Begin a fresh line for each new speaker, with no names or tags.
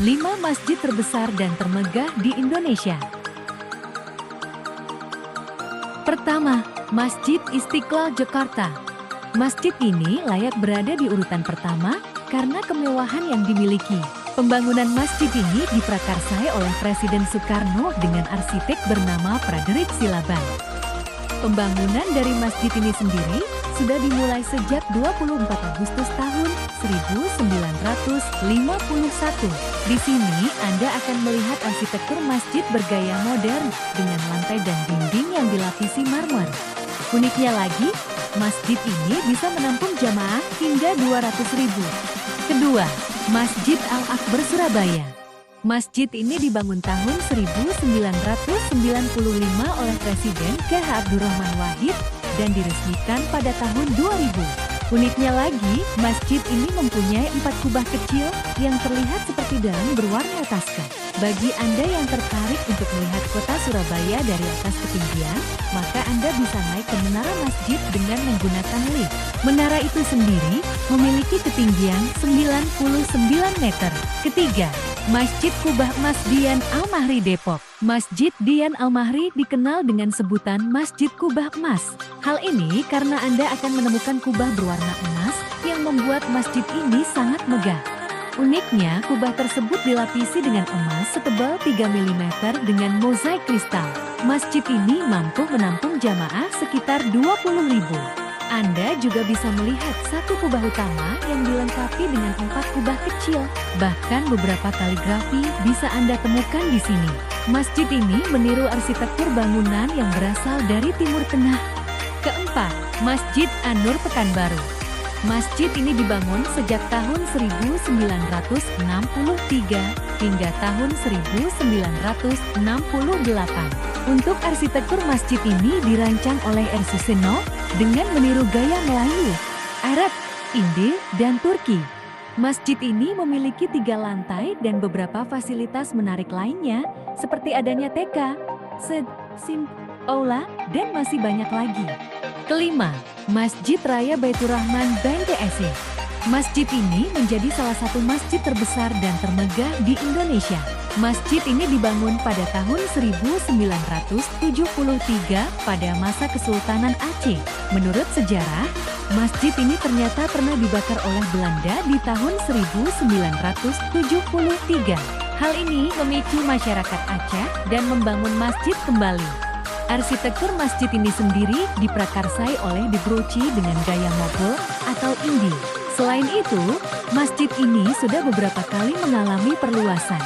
5 masjid terbesar dan termegah di Indonesia. Pertama, Masjid Istiqlal Jakarta. Masjid ini layak berada di urutan pertama karena kemewahan yang dimiliki. Pembangunan masjid ini diprakarsai oleh Presiden Soekarno dengan arsitek bernama Frederick Silaban. Pembangunan dari masjid ini sendiri sudah dimulai sejak 24 Agustus tahun 1951. Di sini Anda akan melihat arsitektur masjid bergaya modern dengan lantai dan dinding yang dilapisi marmer. Uniknya lagi, masjid ini bisa menampung jamaah hingga 200.000. Kedua, Masjid Al-Akbar Surabaya. Masjid ini dibangun tahun 1995 oleh Presiden K.H. Abdurrahman Wahid dan diresmikan pada tahun 2000. Uniknya lagi, masjid ini mempunyai 4 kubah kecil yang terlihat seperti daun berwarna toska. Bagi Anda yang tertarik untuk melihat kota Surabaya dari atas ketinggian, maka Anda bisa naik ke menara masjid dengan menggunakan lift. Menara itu sendiri memiliki ketinggian 99 meter. Ketiga, Masjid Kubah Emas Dian Al-Mahri Depok. Masjid Dian Al-Mahri dikenal dengan sebutan Masjid Kubah Emas. Hal ini karena Anda akan menemukan kubah berwarna emas yang membuat masjid ini sangat megah. Uniknya, kubah tersebut dilapisi dengan emas setebal 3 mm dengan mozaik kristal. Masjid ini mampu menampung jamaah sekitar 20.000. Anda juga bisa melihat satu kubah utama yang dilengkapi dengan 4 kubah kecil. Bahkan beberapa kaligrafi bisa Anda temukan di sini. Masjid ini meniru arsitektur bangunan yang berasal dari Timur Tengah. Keempat, Masjid An-Nur Pekanbaru. Masjid ini dibangun sejak tahun 1963 hingga tahun 1968. Untuk arsitektur masjid ini dirancang oleh R. Suseno dengan meniru gaya Melayu, Arab, India, dan Turki. Masjid ini memiliki 3 lantai dan beberapa fasilitas menarik lainnya seperti adanya TK, SIM, aula, dan masih banyak lagi. Kelima, Masjid Raya Baitur Rahman BNTSI. Masjid ini menjadi salah satu masjid terbesar dan termegah di Indonesia. Masjid ini dibangun pada tahun 1973 pada masa Kesultanan Aceh. Menurut sejarah, masjid ini ternyata pernah dibakar oleh Belanda di tahun 1973. Hal ini memicu masyarakat Aceh dan membangun masjid kembali. Arsitektur masjid ini sendiri diprakarsai oleh De Broci dengan gaya Moghul atau Indi. Selain itu, masjid ini sudah beberapa kali mengalami perluasan.